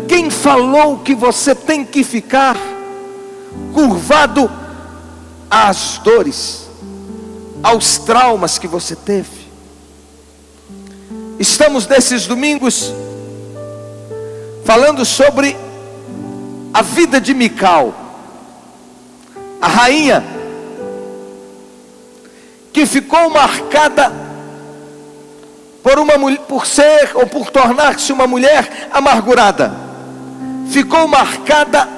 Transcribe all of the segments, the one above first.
Quem falou que você tem que ficar curvado às dores, aos traumas que você teve? Estamos nesses domingos falando sobre a vida de Mical, a rainha que ficou marcada por ser ou por tornar-se uma mulher amargurada. Ficou marcada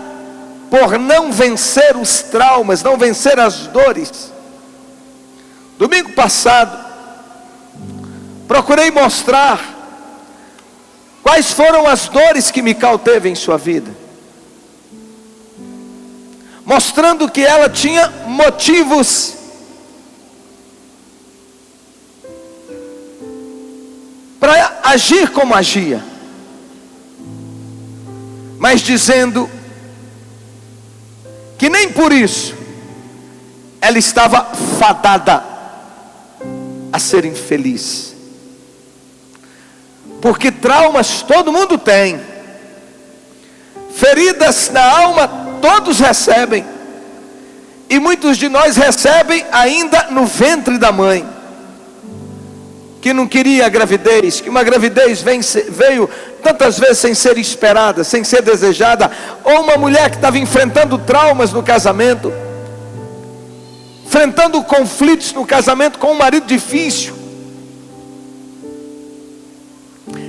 por não vencer os traumas, não vencer as dores. Domingo passado, procurei mostrar quais foram as dores que Mical teve em sua vida, mostrando que ela tinha motivos para agir como agia, mas dizendo que nem por isso ela estava fadada a ser infeliz. Porque traumas todo mundo tem, feridas na alma todos recebem, e muitos de nós recebem ainda no ventre da mãe, que não queria a gravidez, que uma gravidez veio tantas vezes sem ser esperada, sem ser desejada, ou uma mulher que estava enfrentando traumas no casamento, enfrentando conflitos no casamento com um marido difícil.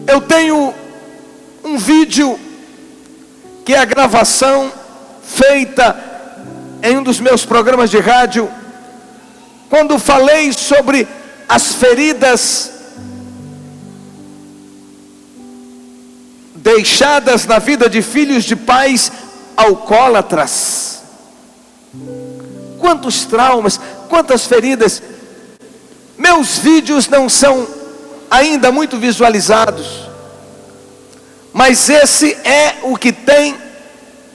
Eu tenho um vídeo que é a gravação feita em um dos meus programas de rádio, quando falei sobre as feridas deixadas na vida de filhos de pais alcoólatras. Quantos traumas, quantas feridas. Meus vídeos não são ainda muito visualizados, mas esse é o que tem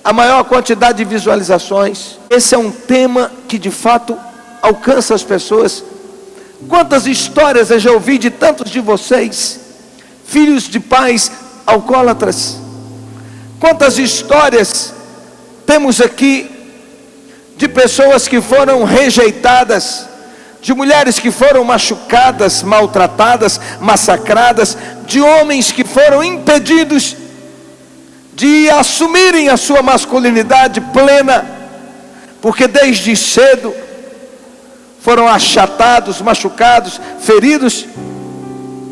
a maior quantidade de visualizações. Esse é um tema que de fato alcança as pessoas. Quantas histórias eu já ouvi de tantos de vocês, filhos de pais alcoólatras. Quantas histórias temos aqui de pessoas que foram rejeitadas, de mulheres que foram machucadas, maltratadas, massacradas, de homens que foram impedidos de assumirem a sua masculinidade plena, porque desde cedo foram achatados, machucados, feridos,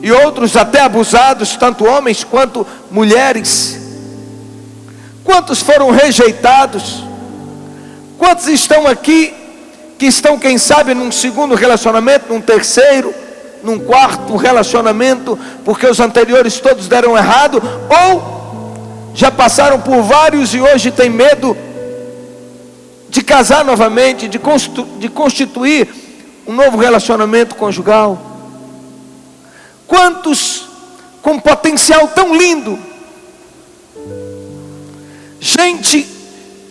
e outros até abusados, tanto homens quanto mulheres. Quantos foram rejeitados? Quantos estão aqui que estão, quem sabe, num segundo relacionamento, num terceiro, num quarto relacionamento, porque os anteriores todos deram errado, ou já passaram por vários e hoje tem medo de casar novamente, de constituir um novo relacionamento conjugal? Quantos com potencial tão lindo, gente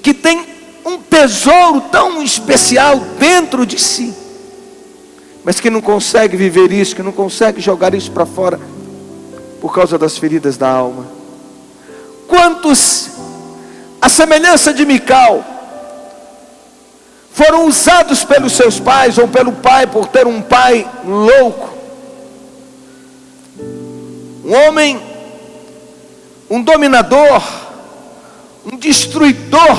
que tem um tesouro tão especial dentro de si, mas que não consegue viver isso, que não consegue jogar isso para fora, por causa das feridas da alma. Quantos, à semelhança de Mical, foram usados pelos seus pais, ou pelo pai, por ter um pai louco, um homem, um dominador, um destruidor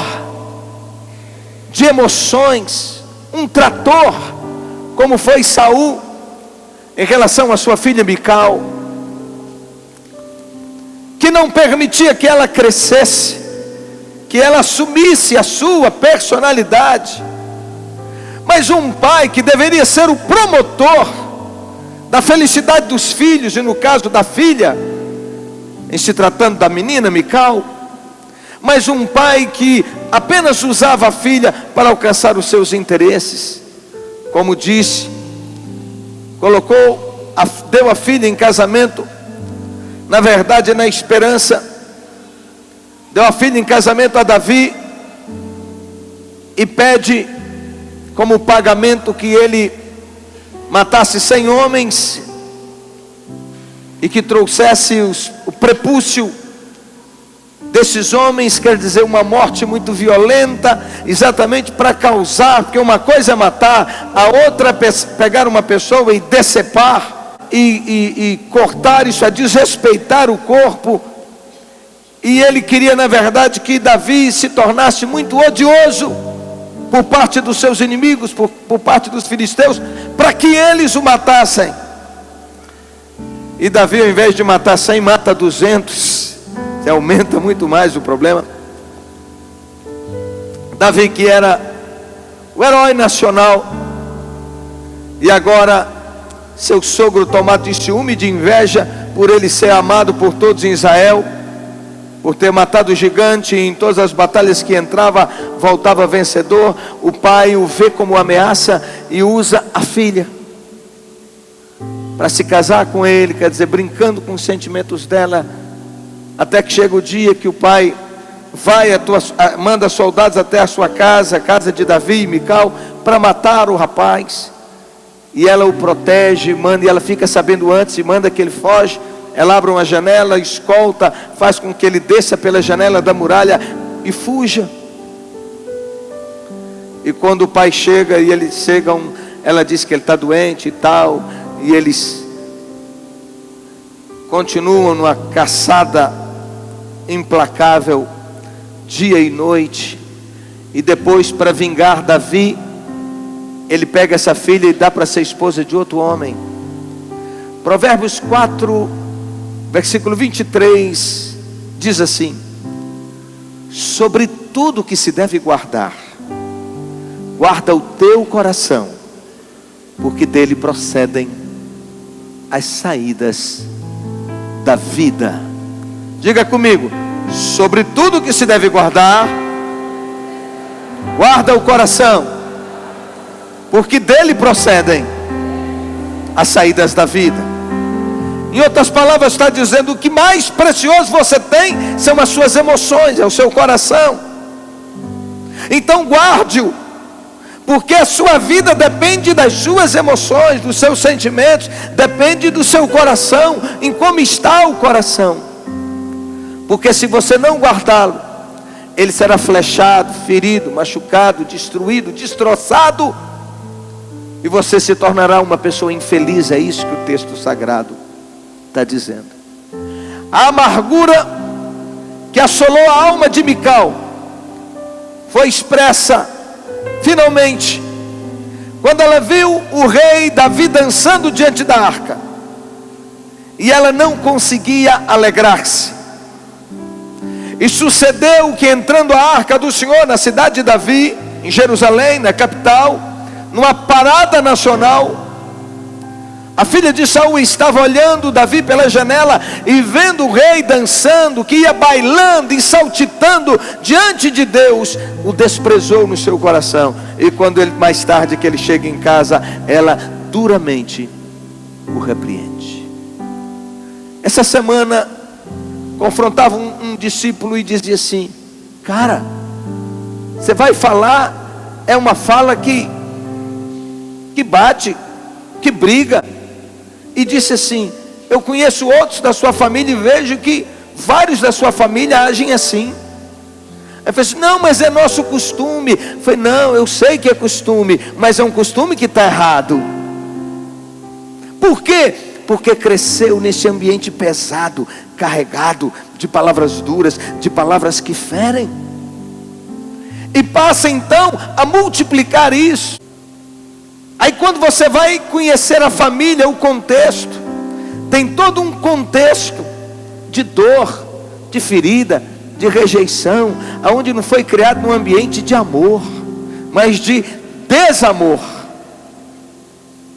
de emoções, um trator, como foi Saul em relação à sua filha Mical, que não permitia que ela crescesse, que ela assumisse a sua personalidade. Mas um pai que deveria ser o promotor da felicidade dos filhos, e no caso da filha, em se tratando da menina Mical, mas um pai que apenas usava a filha para alcançar os seus interesses. Como disse, deu a filha em casamento, na verdade na esperança, deu a filha em casamento a Davi, e pede como pagamento que ele matasse 100 homens, e que trouxesse o prepúcio desses homens, quer dizer, uma morte muito violenta, exatamente para causar, porque uma coisa é matar, a outra é pegar uma pessoa e decepar, e cortar, isso é desrespeitar o corpo. E ele queria, na verdade, que Davi se tornasse muito odioso por parte dos seus inimigos, por parte dos filisteus, para que eles o matassem. E Davi, ao invés de matar 100, mata 200. Aumenta muito mais o problema. Davi, que era o herói nacional, e agora seu sogro tomado de ciúme e de inveja por ele ser amado por todos em Israel, por ter matado o gigante, e em todas as batalhas que entrava voltava vencedor. O pai o vê como ameaça e usa a filha para se casar com ele, quer dizer, brincando com os sentimentos dela. Até que chega o dia que o pai manda soldados até a sua casa, a casa de Davi e Mical, para matar o rapaz. E ela o protege, manda, e ela fica sabendo antes e manda que ele foge. Ela abre uma janela, escolta, faz com que ele desça pela janela da muralha e fuja. E quando o pai chega e eles chegam, ela diz que ele está doente e tal, e eles continuam numa caçada implacável, dia e noite. E depois, para vingar Davi, ele pega essa filha e dá para ser esposa de outro homem. Provérbios 4, versículo 23, diz assim: sobre tudo que se deve guardar, guarda o teu coração, porque dele procedem as saídas da vida. Diga comigo: sobre tudo que se deve guardar, guarda o coração, porque dele procedem as saídas da vida. Em outras palavras, está dizendo: o que mais precioso você tem são as suas emoções, é o seu coração. Então guarde-o, porque a sua vida depende das suas emoções, dos seus sentimentos, depende do seu coração, em como está o coração. Porque se você não guardá-lo, ele será flechado, ferido, machucado, destruído, destroçado, e você se tornará uma pessoa infeliz. É isso que o texto sagrado está dizendo. A amargura que assolou a alma de Mical foi expressa finalmente quando ela viu o rei Davi dançando diante da arca, e ela não conseguia alegrar-se. E sucedeu que, entrando a arca do Senhor na cidade de Davi, em Jerusalém, na capital, numa parada nacional, a filha de Saul estava olhando Davi pela janela e vendo o rei dançando, que ia bailando e saltitando diante de Deus, o desprezou no seu coração. E quando ele, mais tarde que ele chega em casa, ela duramente o repreende. Essa semana confrontava um discípulo e dizia assim: cara, você vai falar, é uma fala que bate, que briga. E disse assim: eu conheço outros da sua família e vejo que vários da sua família agem assim. Aí falei assim: não, mas é nosso costume. Eu falei: não, eu sei que é costume, mas é um costume que está errado. Por quê? Porque cresceu nesse ambiente pesado, carregado de palavras duras, de palavras que ferem, e passa então a multiplicar isso. Aí quando você vai conhecer a família, o contexto, tem todo um contexto de dor, de ferida, de rejeição, aonde não foi criado num ambiente de amor, mas de desamor.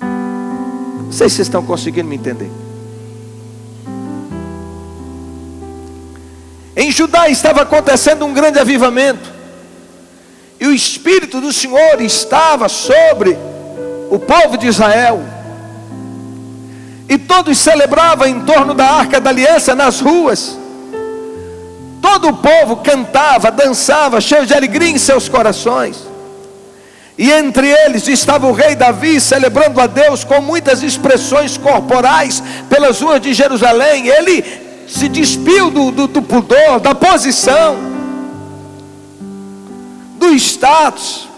Não sei se vocês estão conseguindo me entender. Em Judá estava acontecendo um grande avivamento, e o Espírito do Senhor estava sobre o povo de Israel, e todos celebravam em torno da Arca da Aliança nas ruas. Todo o povo cantava, dançava, cheio de alegria em seus corações. E entre eles estava o rei Davi, celebrando a Deus com muitas expressões corporais pelas ruas de Jerusalém. Ele se despiu do pudor, da posição, do status,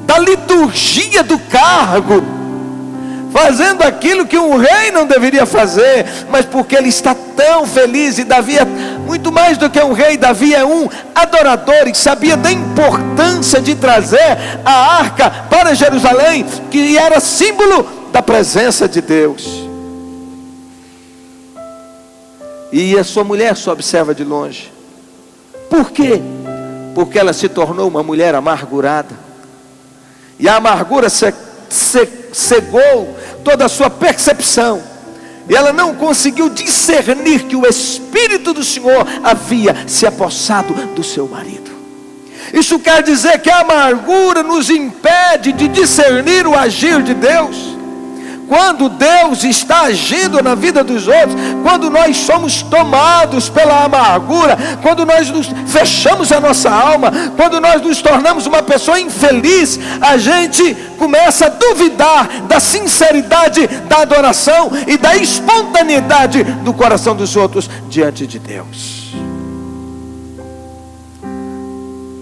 da liturgia do cargo, fazendo aquilo que um rei não deveria fazer, mas porque ele está tão feliz. E Davi é muito mais do que um rei. Davi é um adorador e sabia da importância de trazer a arca para Jerusalém, que era símbolo da presença de Deus. E a sua mulher só observa de longe. Por quê? Porque ela se tornou uma mulher amargurada, e a amargura cegou toda a sua percepção, e ela não conseguiu discernir que o Espírito do Senhor havia se apossado do seu marido. Isso quer dizer que a amargura nos impede de discernir o agir de Deus. Quando Deus está agindo na vida dos outros, quando nós somos tomados pela amargura, quando nós nos fechamos a nossa alma, quando nós nos tornamos uma pessoa infeliz, a gente começa a duvidar da sinceridade da adoração e da espontaneidade do coração dos outros diante de Deus.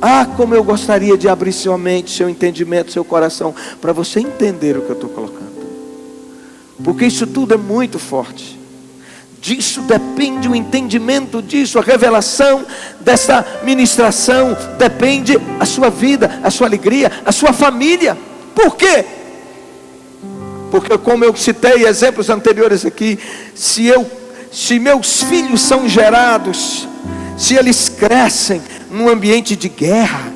Ah, como eu gostaria de abrir sua mente, seu entendimento, seu coração, para você entender o que eu estou colocando. Porque isso tudo é muito forte. Disso depende o entendimento disso, a revelação dessa ministração, depende a sua vida, a sua alegria, a sua família. Por quê? Porque, como eu citei exemplos anteriores aqui, se meus filhos são gerados, se eles crescem num ambiente de guerra,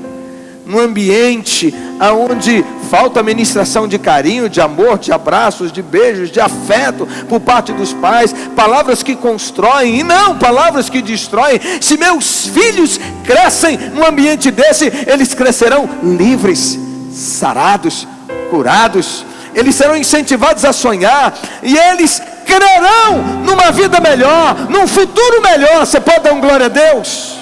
num ambiente onde falta ministração de carinho, de amor, de abraços, de beijos, de afeto por parte dos pais, palavras que constroem e não palavras que destroem. Se meus filhos crescem num ambiente desse, eles crescerão livres, sarados, curados. Eles serão incentivados a sonhar, e eles crerão numa vida melhor, num futuro melhor. Você pode dar um glória a Deus?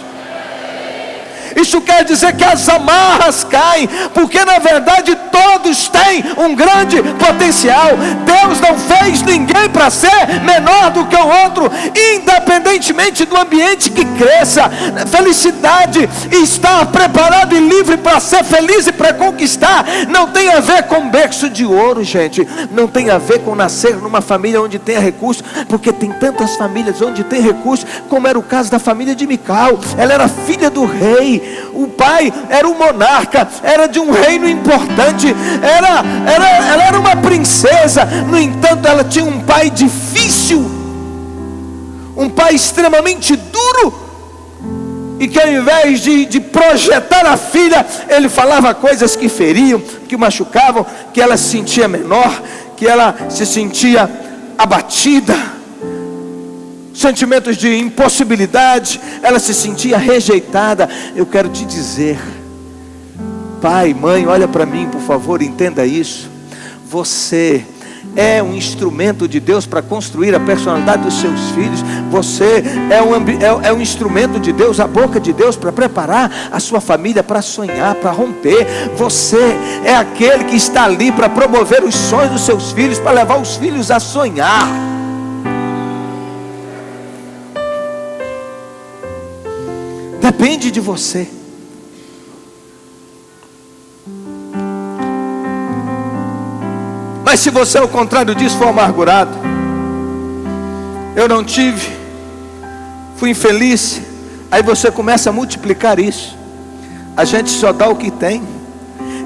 Isso quer dizer que as amarras caem, porque na verdade todos têm um grande potencial. Deus não fez ninguém para ser menor do que o outro, independentemente do ambiente que cresça. Felicidade, estar preparado e livre para ser feliz e para conquistar, não tem a ver com berço de ouro, gente. Não tem a ver com nascer numa família onde tenha recurso, porque tem tantas famílias onde tem recurso, como era o caso da família de Mical. Ela era filha do rei. O pai era um monarca, era de um reino importante, ela era uma princesa. No entanto, ela tinha um pai difícil, um pai extremamente duro, e que ao invés de projetar a filha, ele falava coisas que feriam, que machucavam, que ela se sentia menor, que ela se sentia abatida, sentimentos de impossibilidade, ela se sentia rejeitada. Eu quero te dizer, pai, mãe, olha para mim, por favor, entenda isso. Você é um instrumento de Deus para construir a personalidade dos seus filhos. Você é um instrumento de Deus, a boca de Deus, para preparar a sua família para sonhar, para romper. Você é aquele que está ali para promover os sonhos dos seus filhos, para levar os filhos a sonhar. Depende de você. Mas se você, ao contrário disso, for amargurado, eu não tive, fui infeliz, aí você começa a multiplicar isso. A gente só dá o que tem.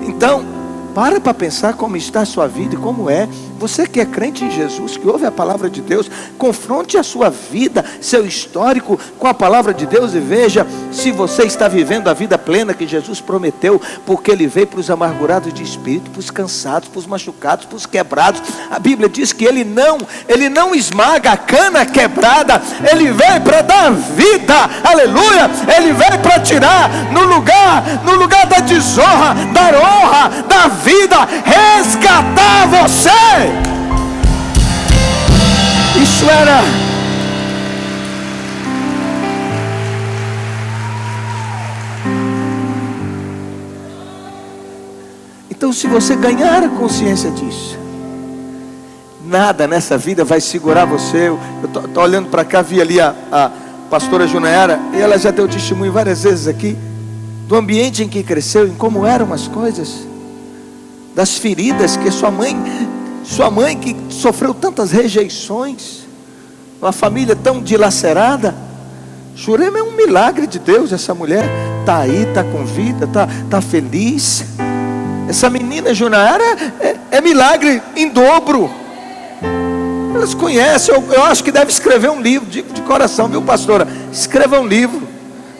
Então, para pensar como está a sua vida e como é. Você que é crente em Jesus, que ouve a palavra de Deus, confronte a sua vida, seu histórico com a palavra de Deus, e veja se você está vivendo a vida plena que Jesus prometeu, porque Ele veio para os amargurados de espírito, para os cansados, para os machucados, para os quebrados. A Bíblia diz que Ele não esmaga a cana quebrada, Ele veio para dar vida, aleluia. Ele veio para tirar no lugar da desonra, dar honra, da vida, resgatar você. Isso era então, se você ganhar a consciência disso, nada nessa vida vai segurar você. Eu tô olhando para cá, vi ali a pastora Junaera, e ela já deu testemunho várias vezes aqui do ambiente em que cresceu, em como eram as coisas, das feridas que sua mãe que sofreu tantas rejeições, uma família tão dilacerada. Jurema é um milagre de Deus. Essa mulher está aí, está com vida, está feliz. Essa menina Junaera é milagre em dobro. Elas conhecem. Eu acho que deve escrever um livro, digo de coração, viu, pastora? Escreva um livro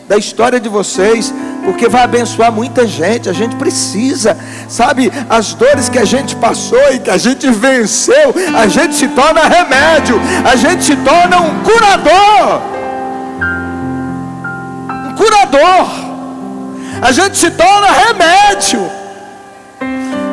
da história de vocês, porque vai abençoar muita gente. A gente precisa, sabe, as dores que a gente passou e que a gente venceu, a gente se torna remédio, a gente se torna um curador. A gente se torna remédio.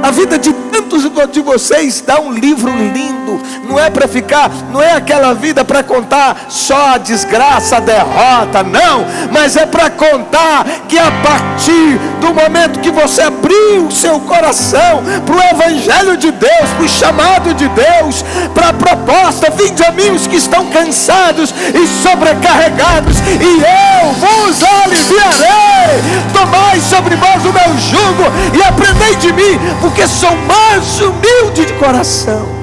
A vida de tantos de vocês dá um livro lindo. Não é para ficar, não é aquela vida para contar só a desgraça, a derrota, não. Mas é para contar que a partir do momento que você abriu o seu coração para o Evangelho de Deus, para o chamado de Deus, para a proposta: vinde a mim os que estão cansados e sobrecarregados, e eu vos aliviarei. Tomai sobre vós o meu jugo e aprendei de mim, porque sou manso e humilde de coração.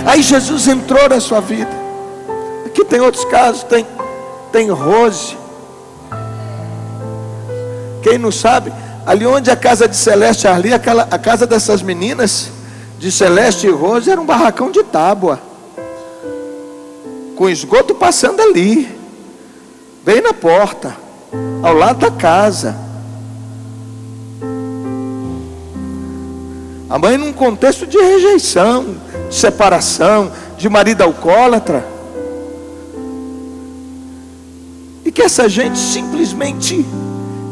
Aí Jesus entrou na sua vida. Aqui tem outros casos, tem Rose. Quem não sabe, ali onde a casa de Celeste e Arli, a casa dessas meninas de Celeste e Rose, era um barracão de tábua, com esgoto passando ali, bem na porta, ao lado da casa. A mãe num contexto de rejeição, de separação, de marido alcoólatra. E que essa gente simplesmente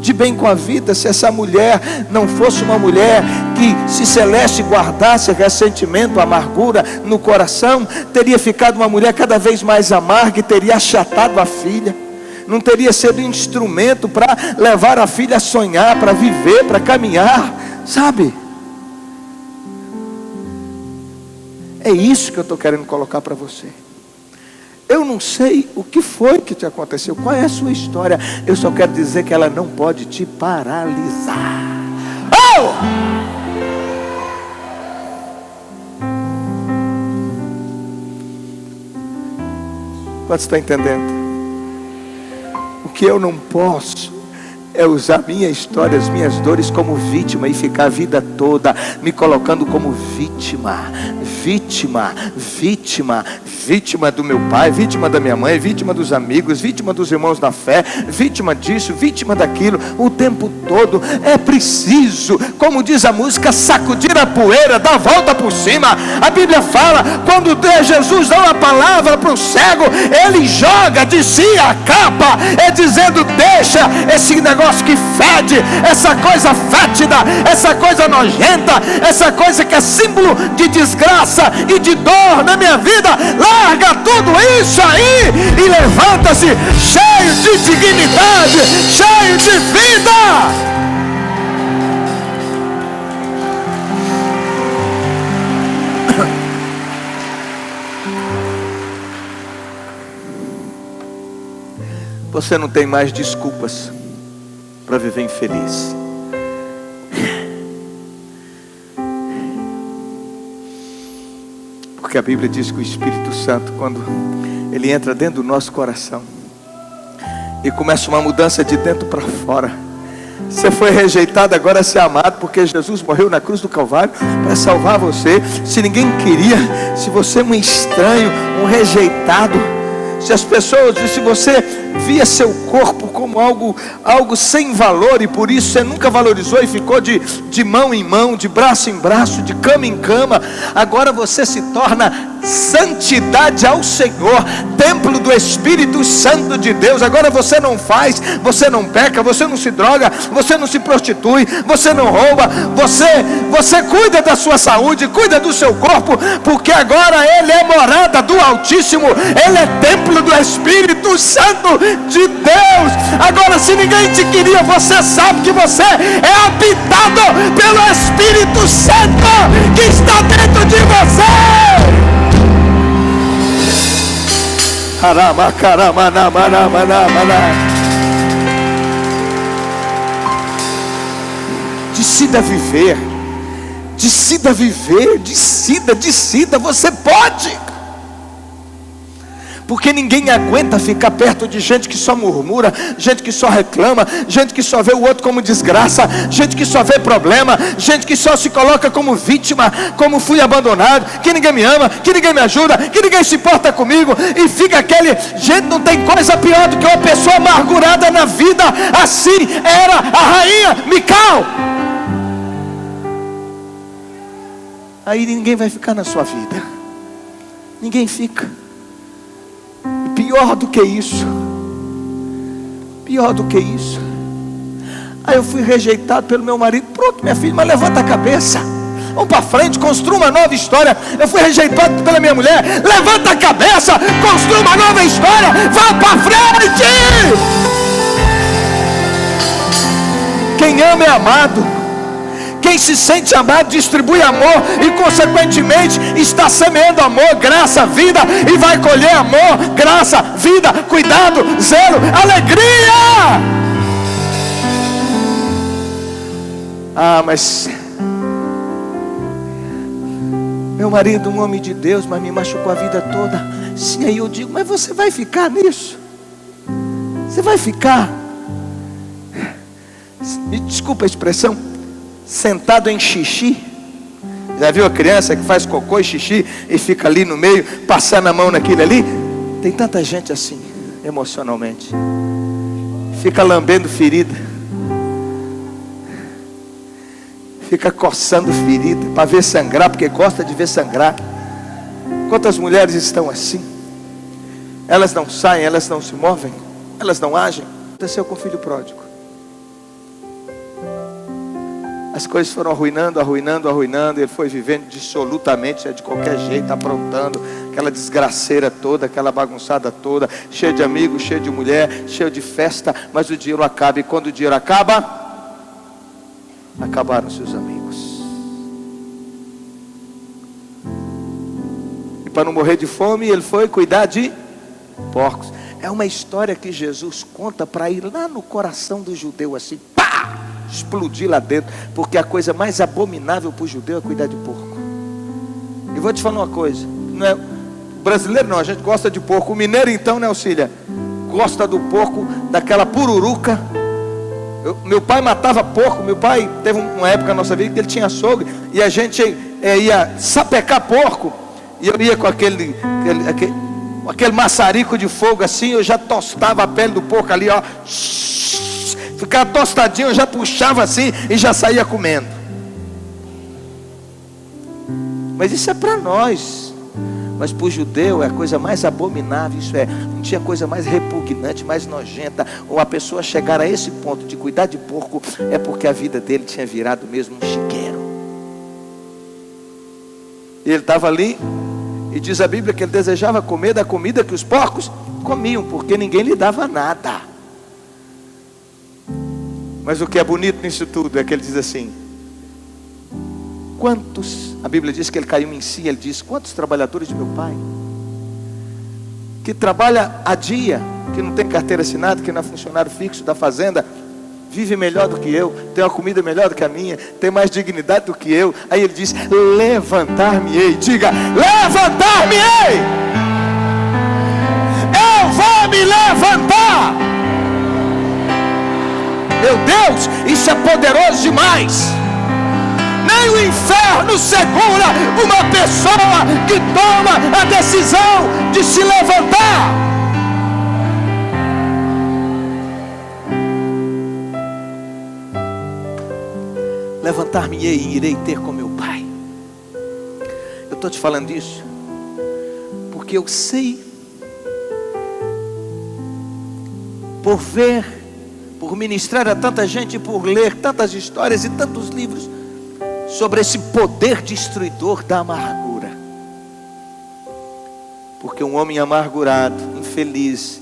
de bem com a vida, se essa mulher não fosse uma mulher que, se Celeste guardasse ressentimento, amargura no coração, teria ficado uma mulher cada vez mais amarga e teria achatado a filha. Não teria sido instrumento para levar a filha a sonhar, para viver, para caminhar, sabe? É isso que eu estou querendo colocar para você. Eu não sei o que foi que te aconteceu, qual é a sua história. Eu só quero dizer que ela não pode te paralisar. Oh! Quanto está entendendo? O que eu não posso é usar minha história, as minhas dores como vítima e ficar a vida toda me colocando como vítima do meu pai, vítima da minha mãe, vítima dos amigos, vítima dos irmãos da fé, vítima disso, vítima daquilo, o tempo todo. É preciso, como diz a música, sacudir a poeira, dar a volta por cima. A Bíblia fala, quando Jesus dá uma palavra para o cego, ele joga de si a capa, dizendo: deixa esse negócio que fede, essa coisa fétida, essa coisa nojenta, essa coisa que é símbolo de desgraça e de dor na minha vida. Larga tudo isso aí e levanta-se cheio de dignidade, cheio de vida. Você não tem mais desculpas para viver infeliz. Porque a Bíblia diz que o Espírito Santo, quando ele entra dentro do nosso coração e começa uma mudança de dentro para fora. Você foi rejeitado, agora é amado, porque Jesus morreu na cruz do Calvário para salvar você. Se ninguém queria, se você é um estranho, um rejeitado, se as pessoas, se você via seu corpo como algo sem valor, e por isso você nunca valorizou e ficou de mão em mão, de braço em braço, de cama em cama, agora você se torna santidade ao Senhor, templo do Espírito Santo de Deus. Agora você não faz, você não peca, você não se droga, você não se prostitui, você não rouba, você cuida da sua saúde, cuida do seu corpo, porque agora ele é morada do Altíssimo, ele é templo do Espírito Santo de Deus. Agora, se ninguém te queria, você sabe que você é habitado pelo Espírito Santo que está dentro de você. Decida viver. Decida viver. Decida. Você pode. Porque ninguém aguenta ficar perto de gente que só murmura, gente que só reclama, gente que só vê o outro como desgraça, gente que só vê problema, gente que só se coloca como vítima, como fui abandonado, que ninguém me ama, que ninguém me ajuda, que ninguém se importa comigo. E fica aquele, gente, não tem coisa pior do que uma pessoa amargurada na vida. Assim era a rainha Mical. Aí ninguém vai ficar na sua vida. Ninguém fica. Pior do que isso. Aí eu fui rejeitado pelo meu marido. Pronto, minha filha, mas levanta a cabeça. Vamos para frente, construa uma nova história. Eu fui rejeitado pela minha mulher. Levanta a cabeça, construa uma nova história. Vá para frente. Quem ama é amado. Quem se sente amado distribui amor e consequentemente está semeando amor, graça, vida, e vai colher amor, graça, vida, cuidado, zelo, alegria. Mas meu marido, um homem de Deus, mas me machucou a vida toda. Sim, aí eu digo, mas você vai ficar nisso? Você vai ficar, me desculpa a expressão, sentado em xixi? Já viu a criança que faz cocô e xixi e fica ali no meio, passando a mão naquilo ali? Tem tanta gente assim, emocionalmente. Fica lambendo ferida, fica coçando ferida para ver sangrar, porque gosta de ver sangrar. Quantas mulheres estão assim? Elas não saem, elas não se movem, elas não agem. Aconteceu com o filho pródigo. As coisas foram arruinando. Ele foi vivendo dissolutamente, de qualquer jeito, aprontando aquela desgraceira toda, aquela bagunçada toda, cheio de amigos, cheio de mulher, cheio de festa. Mas o dinheiro acaba, e quando o dinheiro acaba, acabaram seus amigos. E para não morrer de fome, ele foi cuidar de porcos. É uma história que Jesus conta para ir lá no coração do judeu, assim, pá! Explodir lá dentro, porque a coisa mais abominável para o judeu é cuidar de porco. E vou te falar uma coisa, não é brasileiro não, a gente gosta de porco. O mineiro então, né, Auxília, gosta do porco, daquela pururuca. Meu pai matava porco. Meu pai teve uma época na nossa vida que ele tinha açougue, e a gente ia sapecar porco, e eu ia com aquele maçarico de fogo assim, eu já tostava a pele do porco ali, ó, ficava tostadinho, eu já puxava assim e já saía comendo. Mas isso é para nós. Mas para o judeu é a coisa mais abominável. Isso não tinha coisa mais repugnante, mais nojenta. Ou a pessoa chegar a esse ponto de cuidar de porco, é porque a vida dele tinha virado mesmo um chiqueiro. E ele estava ali, e diz a Bíblia que ele desejava comer da comida que os porcos comiam, porque ninguém lhe dava nada. Mas o que é bonito nisso tudo é que ele diz assim: quantos, a Bíblia diz que ele caiu em si, ele diz, quantos trabalhadores de meu pai, que trabalha a dia, que não tem carteira assinada, que não é funcionário fixo da fazenda, vive melhor do que eu, tem uma comida melhor do que a minha, tem mais dignidade do que eu. Aí ele diz, levantar-me-ei. Diga, levantar-me-ei. Eu vou me levantar. Meu Deus, isso é poderoso demais. Nem o inferno segura uma pessoa que toma a decisão de se levantar. Levantar-me-ei e irei ter com meu Pai. Eu estou te falando isso porque eu sei, por ver, por ministrar a tanta gente, por ler tantas histórias e tantos livros sobre esse poder destruidor da amargura. Porque um homem amargurado, infeliz,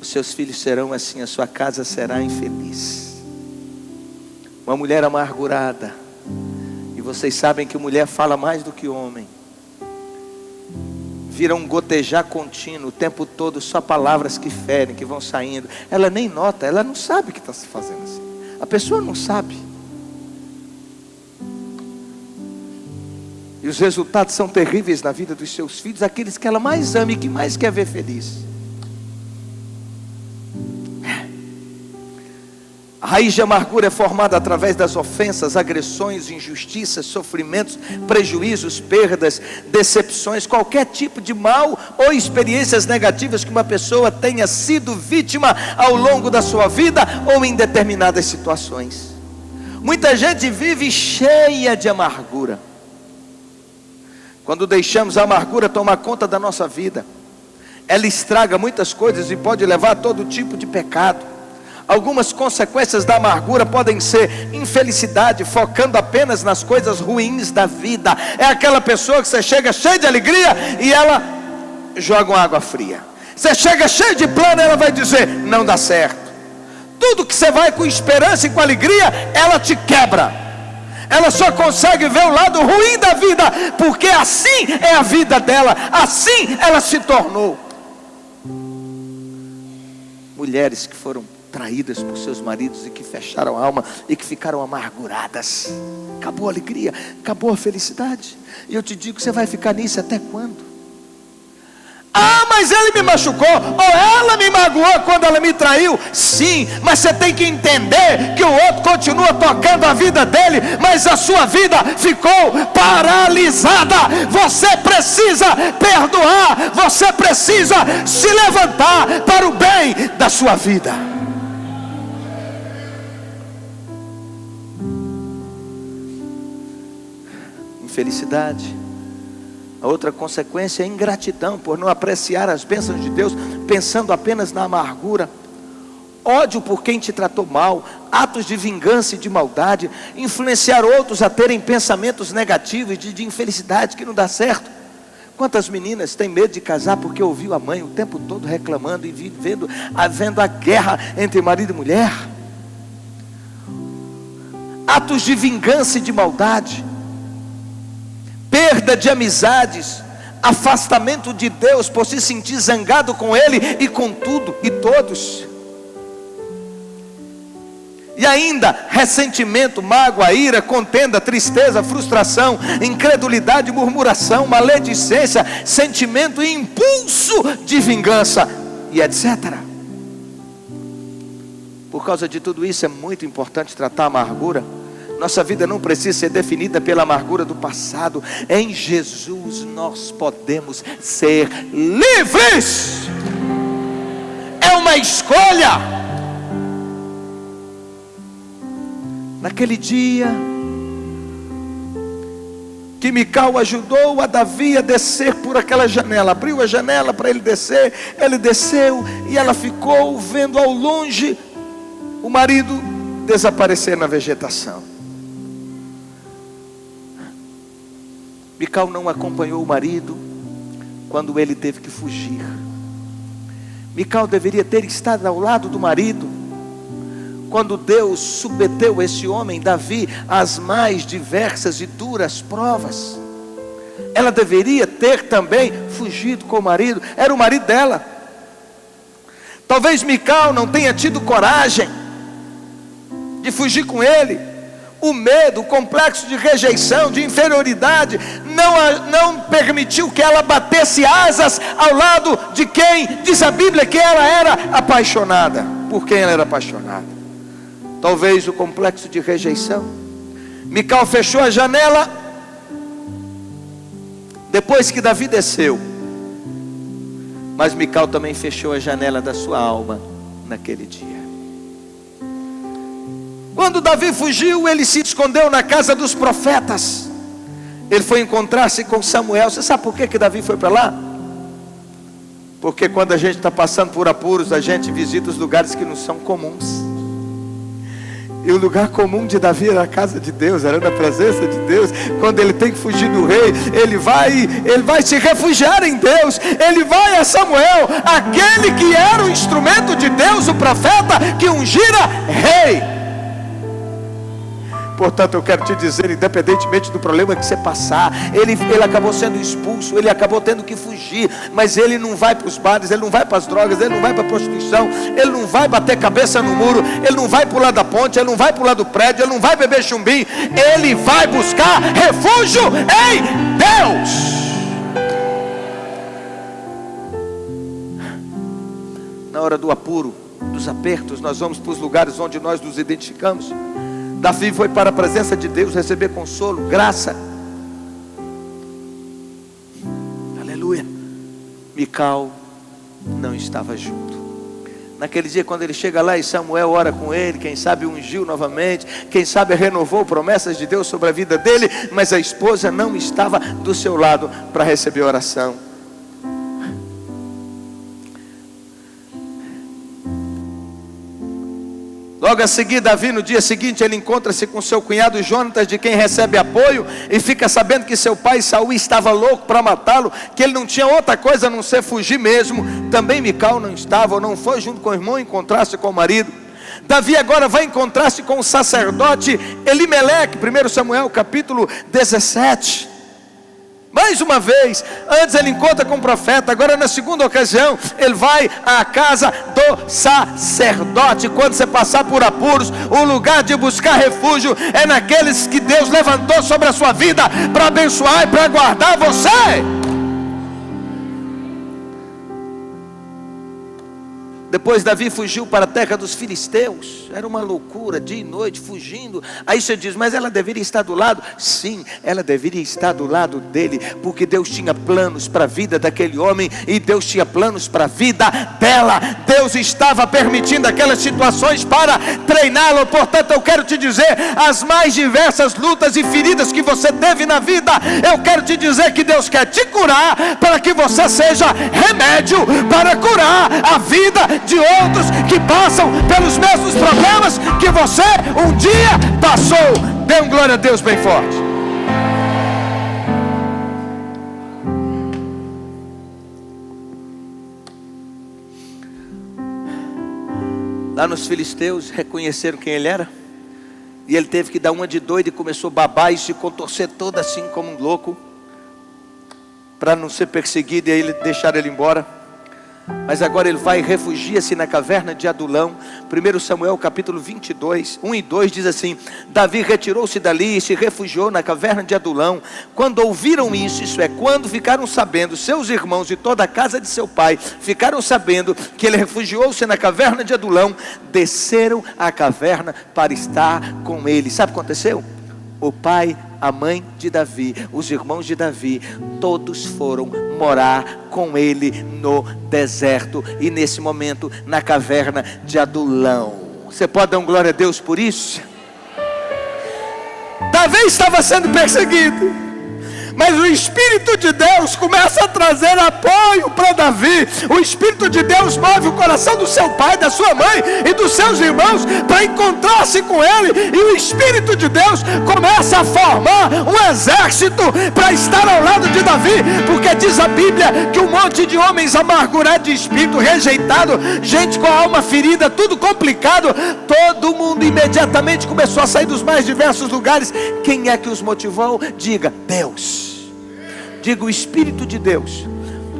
os seus filhos serão assim, a sua casa será infeliz. Uma mulher amargurada, e vocês sabem que mulher fala mais do que homem, vira um gotejar contínuo, o tempo todo, só palavras que ferem, que vão saindo. Ela nem nota, ela não sabe que está se fazendo assim. A pessoa não sabe. E os resultados são terríveis na vida dos seus filhos, aqueles que ela mais ama e que mais quer ver feliz. A raiz de amargura é formada através das ofensas, agressões, injustiças, sofrimentos, prejuízos, perdas, decepções, qualquer tipo de mal ou experiências negativas que uma pessoa tenha sido vítima ao longo da sua vida ou em determinadas situações. Muita gente vive cheia de amargura. Quando deixamos a amargura tomar conta da nossa vida, ela estraga muitas coisas e pode levar a todo tipo de pecado. Algumas consequências da amargura podem ser infelicidade, focando apenas nas coisas ruins da vida. É aquela pessoa que você chega cheio de alegria e ela joga uma água fria. Você chega cheio de plano e ela vai dizer, não dá certo. Tudo que você vai com esperança e com alegria, ela te quebra. Ela só consegue ver o lado ruim da vida, porque assim é a vida dela, assim ela se tornou. Mulheres que foram traídas por seus maridos e que fecharam a alma e que ficaram amarguradas. Acabou a alegria, acabou a felicidade. E eu te digo, você vai ficar nisso até quando? Ah, mas ele me machucou, ou ela me magoou quando ela me traiu. Sim, mas você tem que entender que o outro continua tocando a vida dele, mas a sua vida ficou paralisada. Você precisa perdoar, você precisa se levantar para o bem da sua vida. Infelicidade. A outra consequência é a ingratidão, por não apreciar as bênçãos de Deus, pensando apenas na amargura. Ódio por quem te tratou mal, atos de vingança e de maldade, influenciar outros a terem pensamentos negativos de infelicidade, que não dá certo. Quantas meninas têm medo de casar porque ouviu a mãe o tempo todo reclamando e havendo a guerra entre marido e mulher? Atos de vingança e de maldade, perda de amizades, afastamento de Deus por se sentir zangado com Ele e com tudo e todos. E ainda ressentimento, mágoa, ira, contenda, tristeza, frustração, incredulidade, murmuração, maledicência, sentimento e impulso de vingança e etc. Por causa de tudo isso é muito importante tratar a amargura. Nossa vida não precisa ser definida pela amargura do passado. Em Jesus nós podemos ser livres. É uma escolha. Naquele dia que Mical ajudou a Davi a descer por aquela janela, abriu a janela para ele descer, ele desceu e ela ficou vendo ao longe o marido desaparecer na vegetação. Mical não acompanhou o marido quando ele teve que fugir. Mical deveria ter estado ao lado do marido quando Deus submeteu esse homem, Davi, às mais diversas e duras provas. Ela deveria ter também fugido com o marido, era o marido dela. Talvez Mical não tenha tido coragem de fugir com ele. O medo, o complexo de rejeição, de inferioridade, não permitiu que ela batesse asas ao lado de quem, diz a Bíblia, que ela era apaixonada. Por quem ela era apaixonada? Talvez o complexo de rejeição. Mical fechou a janela depois que Davi desceu. Mas Mical também fechou a janela da sua alma naquele dia. Quando Davi fugiu, ele se escondeu na casa dos profetas. Ele foi encontrar-se com Samuel. Você sabe por que Davi foi para lá? Porque quando a gente está passando por apuros, a gente visita os lugares que não são comuns. E o lugar comum de Davi era a casa de Deus, era na presença de Deus. Quando ele tem que fugir do rei, ele vai se refugiar em Deus. Ele vai a Samuel, aquele que era o instrumento de Deus, o profeta que ungira rei. Portanto, eu quero te dizer, independentemente do problema que você passar, ele acabou sendo expulso, ele acabou tendo que fugir, mas ele não vai para os bares, ele não vai para as drogas, ele não vai para a prostituição, ele não vai bater cabeça no muro, ele não vai pular da ponte, ele não vai pular do prédio, ele não vai beber chumbinho, ele vai buscar refúgio em Deus. Na hora do apuro, dos apertos, nós vamos para os lugares onde nós nos identificamos. Davi foi para a presença de Deus receber consolo, graça. Aleluia. Mical não estava junto. Naquele dia, quando ele chega lá e Samuel ora com ele, quem sabe ungiu novamente, quem sabe renovou promessas de Deus sobre a vida dele, mas a esposa não estava do seu lado para receber oração. Logo a seguir, Davi, no dia seguinte, ele encontra-se com seu cunhado Jonatas, de quem recebe apoio, e fica sabendo que seu pai Saul estava louco para matá-lo, que ele não tinha outra coisa a não ser fugir mesmo. Também Mical não estava, ou não foi junto com o irmão encontrar-se com o marido. Davi agora vai encontrar-se com o sacerdote Elimeleque, 1 Samuel capítulo 17. Mais uma vez, antes ele encontra com o profeta, agora na segunda ocasião, ele vai à casa do sacerdote. Quando você passar por apuros, o lugar de buscar refúgio é naqueles que Deus levantou sobre a sua vida para abençoar e para guardar você. Depois Davi fugiu para a terra dos filisteus. Era uma loucura, dia e noite, fugindo. Aí você diz, mas ela deveria estar do lado? Sim, ela deveria estar do lado dele, porque Deus tinha planos para a vida daquele homem, e Deus tinha planos para a vida dela. Deus estava permitindo aquelas situações para treiná-lo. Portanto, eu quero te dizer, as mais diversas lutas e feridas que você teve na vida, eu quero te dizer que Deus quer te curar, para que você seja remédio para curar a vida de outros que passam pelos mesmos problemas que você um dia passou. Dê um glória a Deus bem forte. Lá nos filisteus reconheceram quem ele era, e ele teve que dar uma de doido e começou a babar e se contorcer todo assim como um louco, para não ser perseguido, e aí deixaram ele embora. Mas agora ele vai e refugia-se na caverna de Adulão. 1 Samuel capítulo 22, 1 e 2 diz assim: Davi retirou-se dali e se refugiou na caverna de Adulão. Quando ouviram isso é, quando ficaram sabendo, seus irmãos e toda a casa de seu pai ficaram sabendo que ele refugiou-se na caverna de Adulão, desceram à caverna para estar com ele. Sabe o que aconteceu? O pai, a mãe de Davi, os irmãos de Davi, todos foram morar com ele no deserto, e nesse momento na caverna de Adulão. Você pode dar um glória a Deus por isso? Davi estava sendo perseguido, mas o Espírito de Deus começa a trazer apoio para Davi. O Espírito de Deus move o coração do seu pai, da sua mãe e dos seus irmãos para encontrar-se com ele. E o Espírito de Deus começa a formar um exército para estar ao lado de Davi. Porque diz a Bíblia que um monte de homens amargurados de espírito, rejeitado, gente com a alma ferida, tudo complicado, todo mundo imediatamente começou a sair dos mais diversos lugares. Quem é que os motivou? Diga, Deus. Diga, o Espírito de Deus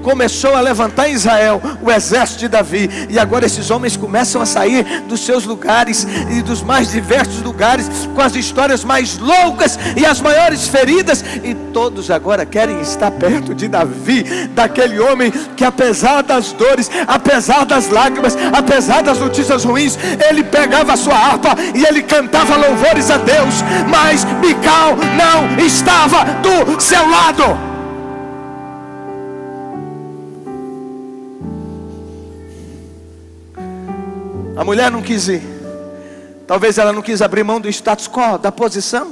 começou a levantar em Israel o exército de Davi. E agora esses homens começam a sair dos seus lugares e dos mais diversos lugares, com as histórias mais loucas e as maiores feridas, e todos agora querem estar perto de Davi, daquele homem que, apesar das dores, apesar das lágrimas, apesar das notícias ruins, ele pegava a sua harpa e ele cantava louvores a Deus. Mas Mical não estava do seu lado. A mulher não quis ir. Talvez ela não quis abrir mão do status quo, da posição,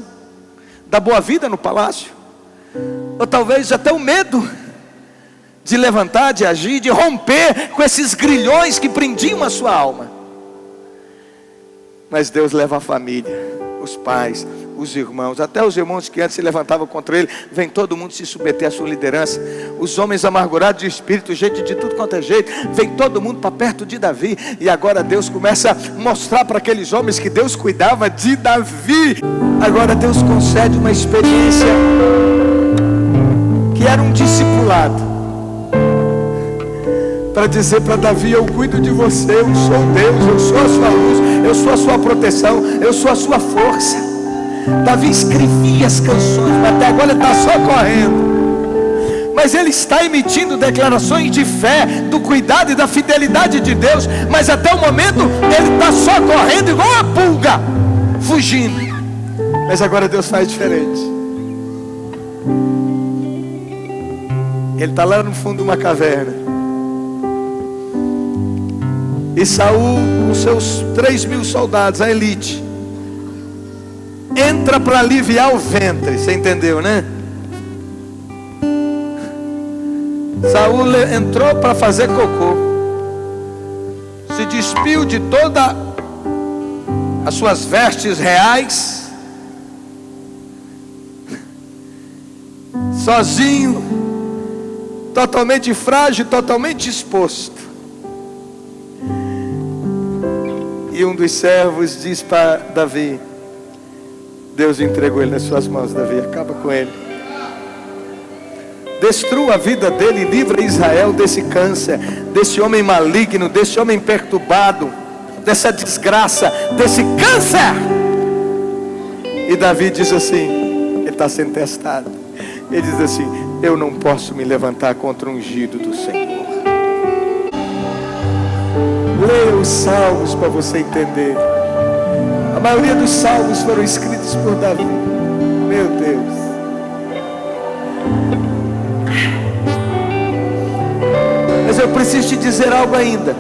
da boa vida no palácio. Ou talvez até o medo de levantar, de agir, de romper com esses grilhões que prendiam a sua alma. Mas Deus leva a família. os pais, os irmãos, até os irmãos que antes se levantavam contra ele, vem todo mundo se submeter à sua liderança. Os homens amargurados de espírito, gente de tudo quanto é jeito, vem todo mundo para perto de Davi. E agora Deus começa a mostrar para aqueles homens que Deus cuidava de Davi. Agora Deus concede uma experiência que era um discipulado, para dizer para Davi: eu cuido de você, eu sou Deus, eu sou a sua luz, eu sou a sua proteção, eu sou a sua força. Davi escrevia as canções, mas até agora ele está só correndo. Mas ele está emitindo declarações de fé, do cuidado e da fidelidade de Deus. Mas até o momento ele está só correndo igual uma pulga, fugindo. Mas agora Deus faz diferente. Ele está lá no fundo de uma caverna. E Saul, com seus 3.000 soldados, a elite, entra para aliviar o ventre. Você entendeu, né? Saul entrou para fazer cocô, se despiu de todas as suas vestes reais, sozinho, totalmente frágil, totalmente exposto. E um dos servos diz para Davi: Deus entregou ele nas suas mãos, Davi, acaba com ele. Destrua a vida dele e livra Israel desse câncer, desse homem maligno, desse homem perturbado, dessa desgraça, desse câncer. E Davi diz assim, ele está sendo testado, ele diz assim: eu não posso me levantar contra o ungido do Senhor. Leia os salmos para você entender. A maioria dos salmos foram escritos por Davi. Meu Deus. Mas eu preciso te dizer algo ainda.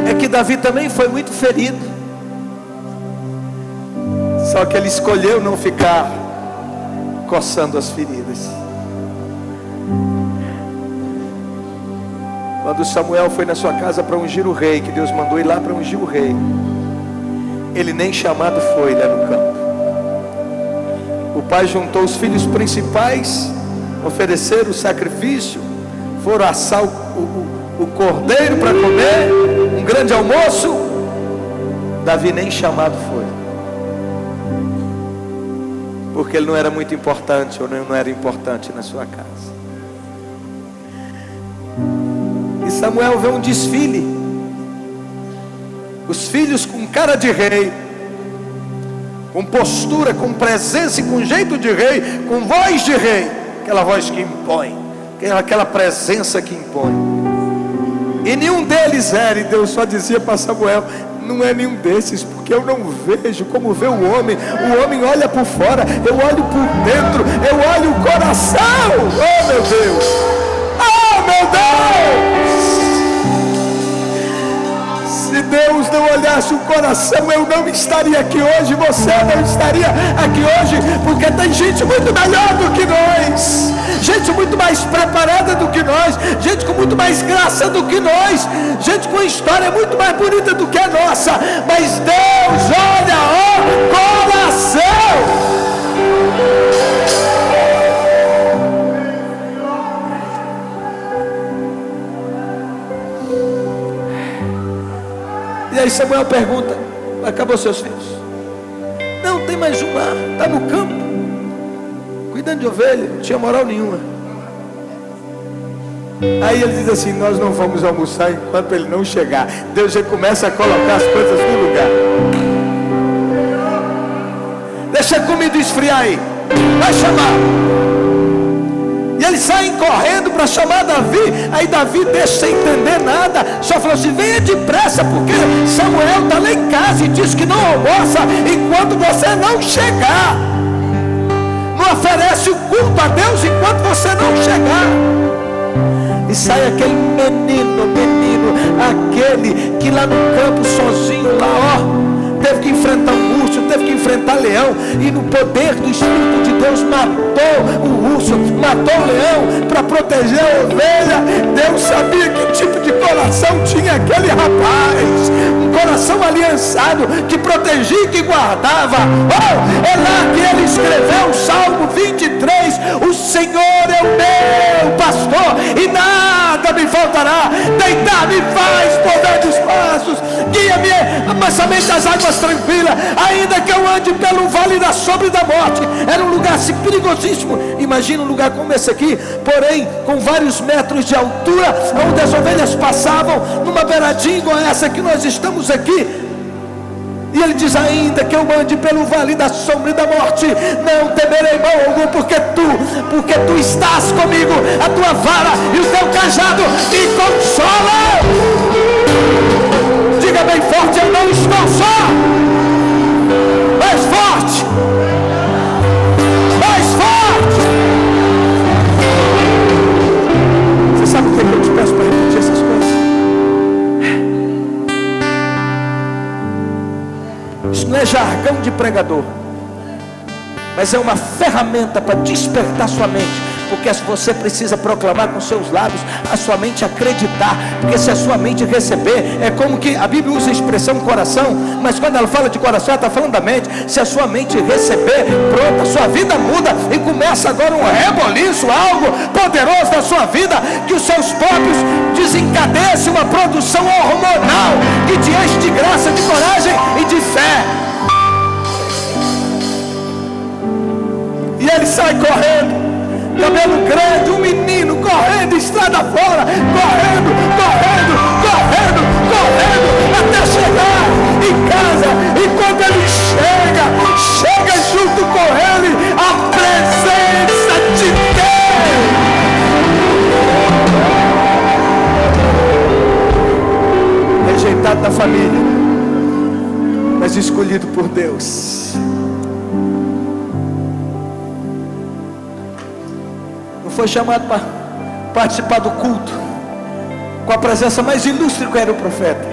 É que Davi também foi muito ferido. Só que ele escolheu não ficar coçando as feridas. Quando Samuel foi na sua casa para ungir o rei, que Deus mandou ir lá para ungir o rei, ele nem chamado foi lá no campo. O pai juntou os filhos principais, ofereceram o sacrifício, foram assar o cordeiro para comer, um grande almoço. Davi nem chamado foi, porque ele não era muito importante, ou não era importante na sua casa. Samuel vê um desfile, os filhos com cara de rei, com postura, com presença e com jeito de rei, com voz de rei, aquela voz que impõe, aquela presença que impõe. E nenhum deles era, e Deus só dizia para Samuel: não é nenhum desses, porque eu não vejo como vê o homem olha por fora, eu olho por dentro, eu olho o coração. Oh meu Deus, oh meu Deus. Se Deus não olhasse o coração, eu não estaria aqui hoje, você não estaria aqui hoje, porque tem gente muito melhor do que nós, gente muito mais preparada do que nós, gente com muito mais graça do que nós, gente com história muito mais bonita do que a nossa, mas Deus olha o coração. E aí Samuel pergunta: acabou seus filhos? Não, tem mais um lá, está no campo, cuidando de ovelha, não tinha moral nenhuma. Aí ele diz assim: nós não vamos almoçar enquanto ele não chegar. Deus já começa a colocar as coisas no lugar. Deixa a comida esfriar aí, vai chamar. E eles saem correndo para chamar Davi. Aí Davi deixa sem entender nada, só falou assim: venha depressa, porque Samuel está lá em casa e diz que não almoça enquanto você não chegar. Não oferece o culto a Deus enquanto você não chegar. E sai aquele menino, aquele que lá no campo sozinho lá, teve que enfrentar um urso, teve que enfrentar leão, e no poder do Espírito de Deus matou o urso, matou o leão para proteger a ovelha. Deus sabia que tipo de coração tinha aquele rapaz, um coração aliançado, que protegia e que guardava. Oh, é lá que ele escreveu o Salmo 23: o Senhor é o meu pastor e nada me faltará. Deitar-me faz por verdes pastos, guia-me amansamente às águas tranquilas. Ainda que eu ande pelo vale da sombra e da morte. Era um lugar assim perigosíssimo. Imagina um lugar como esse aqui, porém com vários metros de altura, onde as ovelhas passavam numa beiradinha igual essa que nós estamos aqui. E ele diz: ainda que eu ande pelo vale da sombra e da morte, não temerei mal algum, porque tu estás comigo. A tua vara e o teu cajado me consolam. Diga bem forte: eu não estou só. Mais forte, mais forte. Você sabe o que eu te peço para repetir essas coisas? Isso não é jargão de pregador, mas é uma ferramenta para despertar sua mente. Porque você precisa proclamar com seus lábios, a sua mente acreditar. Porque se a sua mente receber, é como que a Bíblia usa a expressão coração, mas quando ela fala de coração, ela está falando da mente. Se a sua mente receber, pronto, a sua vida muda e começa agora um reboliço, algo poderoso da sua vida, que os seus próprios desencadeiem uma produção hormonal que te enche de graça, de coragem e de fé. E ele sai correndo, cabelo grande, um menino correndo, estrada fora, correndo, até chegar em casa. E quando ele chega junto com ele a presença de Deus. Rejeitado da família, mas escolhido por Deus. Foi chamado para participar do culto com a presença mais ilustre que era o profeta,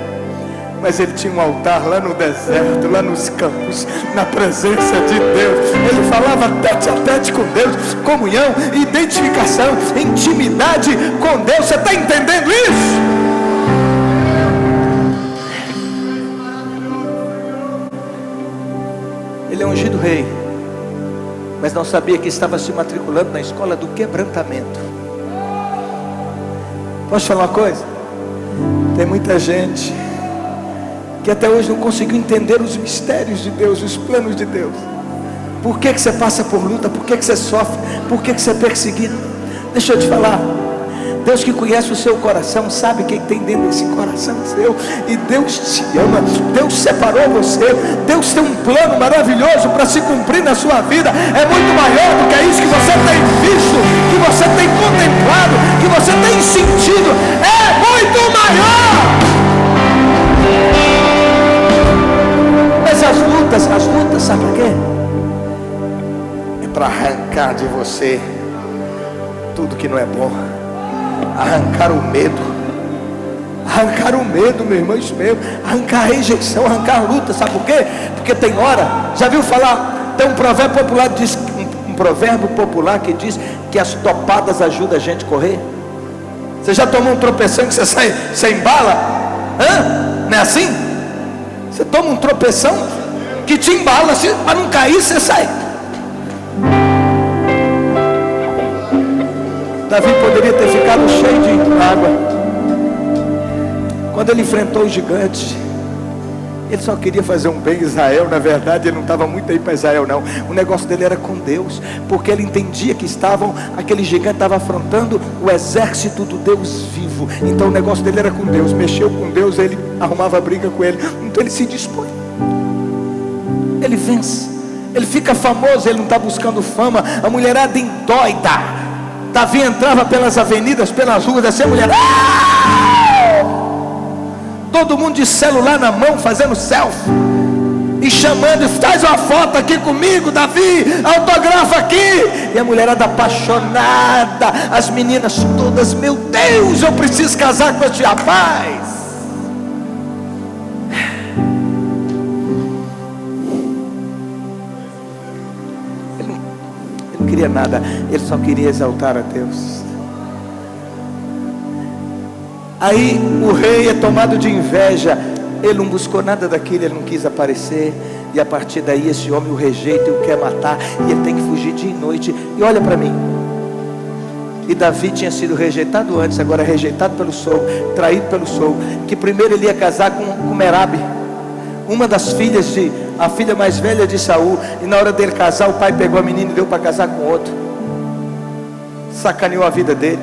mas ele tinha um altar lá no deserto, lá nos campos, na presença de Deus. Ele falava tete a tete com Deus, comunhão, identificação, intimidade com Deus. Você está entendendo isso? Ele é ungido rei, mas não sabia que estava se matriculando na escola do quebrantamento. Posso falar uma coisa? Tem muita gente que até hoje não conseguiu entender os mistérios de Deus, os planos de Deus. Por que você passa por luta? Por que você sofre? Por que você é perseguido? Deixa eu te falar, Deus que conhece o seu coração, sabe quem tem dentro desse coração seu. E Deus te ama, Deus separou você, Deus tem um plano maravilhoso para se cumprir na sua vida. É muito maior do que isso que você tem visto, que você tem contemplado, que você tem sentido. É muito maior. Mas as lutas, sabe para quê? É para arrancar de você tudo que não é bom. Arrancar o medo, meu irmão, isso mesmo. Arrancar a rejeição, arrancar a luta. Sabe por quê? Porque tem hora, já viu falar? Tem um provérbio popular, que diz que as topadas ajudam a gente a correr. Você já tomou um tropeção que você embala? Não é assim? Você toma um tropeção que te embala, para não cair, você sai. Davi poderia ter ficado cheio de água. Quando ele enfrentou o gigante, ele só queria fazer um bem a Israel. Na verdade, ele não estava muito aí para Israel, não. O negócio dele era com Deus, porque ele entendia que aquele gigante estava afrontando o exército do Deus vivo. Então o negócio dele era com Deus. Mexeu com Deus, ele arrumava briga com ele. Então ele se dispõe, ele vence, ele fica famoso. Ele não está buscando fama. A mulherada endoida. Davi entrava pelas avenidas, pelas ruas, assim, a mulher, todo mundo de celular na mão, fazendo selfie e chamando: faz uma foto aqui comigo, Davi, autografa aqui. E a mulherada apaixonada, as meninas todas: meu Deus, eu preciso casar com esse rapaz. Ele não queria nada, ele só queria exaltar a Deus. Aí o rei é tomado de inveja. Ele não buscou nada daquilo, ele não quis aparecer. E a partir daí esse homem o rejeita e o quer matar, e ele tem que fugir dia e noite. E olha para mim, e Davi tinha sido rejeitado antes, agora rejeitado pelo sogro, traído pelo sogro, que primeiro ele ia casar com Merabe, uma das filhas a filha mais velha de Saul. E na hora dele casar, o pai pegou a menina e deu para casar com outro, sacaneou a vida dele.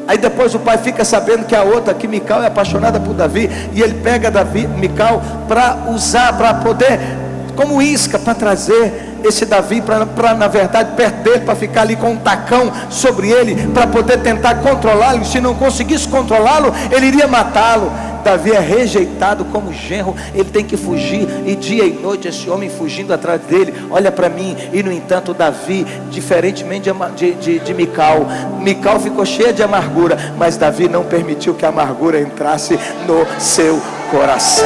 Aí depois o pai fica sabendo que a outra, que Mical, é apaixonada por Davi, e ele pega Mical para usar, para poder, como isca, para trazer esse Davi para na verdade perto dele, para ficar ali com um tacão sobre ele, para poder tentar controlá-lo. Se não conseguisse controlá-lo, ele iria matá-lo. Davi é rejeitado como genro, ele tem que fugir, e dia e noite esse homem fugindo atrás dele. Olha para mim. E no entanto Davi, diferentemente de Mical, Mical ficou cheia de amargura, mas Davi não permitiu que a amargura entrasse no seu coração.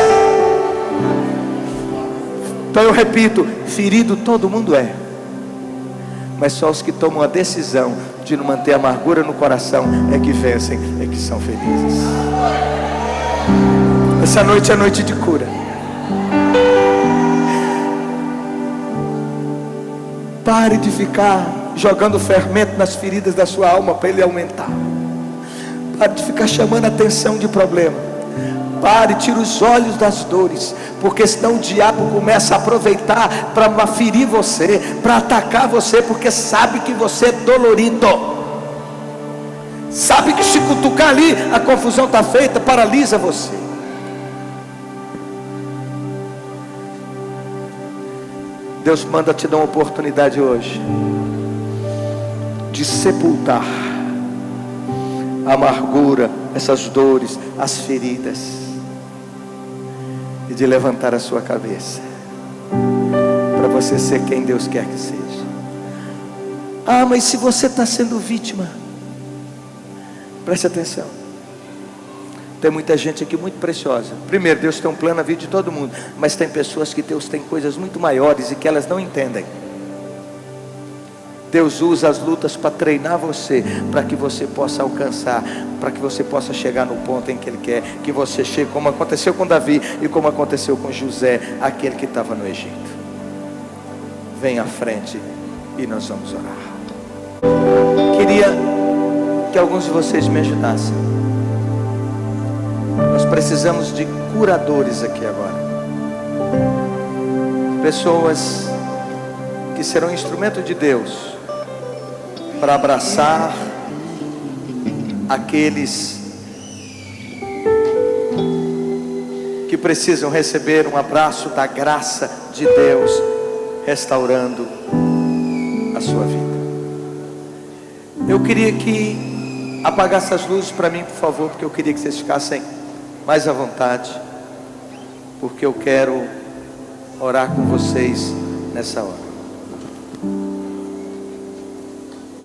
Então eu repito, ferido todo mundo é, mas só os que tomam a decisão de não manter a amargura no coração é que vencem, é que são felizes. Essa noite é noite de cura. Pare de ficar jogando fermento nas feridas da sua alma para ele aumentar. Pare de ficar chamando a atenção de problema. Pare, tira os olhos das dores, porque senão o diabo começa a aproveitar para ferir você, para atacar você, porque sabe que você é dolorido, sabe que se cutucar ali, a confusão está feita, paralisa você. Deus manda te dar uma oportunidade hoje de sepultar a amargura, essas dores, as feridas, e de levantar a sua cabeça para você ser quem Deus quer que seja. Ah, mas se você está sendo vítima, preste atenção. Tem muita gente aqui muito preciosa. Primeiro, Deus tem um plano na vida de todo mundo, mas tem pessoas que Deus tem coisas muito maiores e que elas não entendem. Deus usa as lutas para treinar você, para que você possa alcançar, para que você possa chegar no ponto em que Ele quer que você chegue, como aconteceu com Davi e como aconteceu com José, aquele que estava no Egito. Vem à frente e nós vamos orar. Queria que alguns de vocês me ajudassem. Nós precisamos de curadores aqui agora. Pessoas que serão instrumento de Deus para abraçar aqueles que precisam receber um abraço da graça de Deus, restaurando a sua vida. Eu queria que apagasse as luzes para mim, por favor, porque eu queria que vocês ficassem mais à vontade, porque eu quero orar com vocês nessa hora.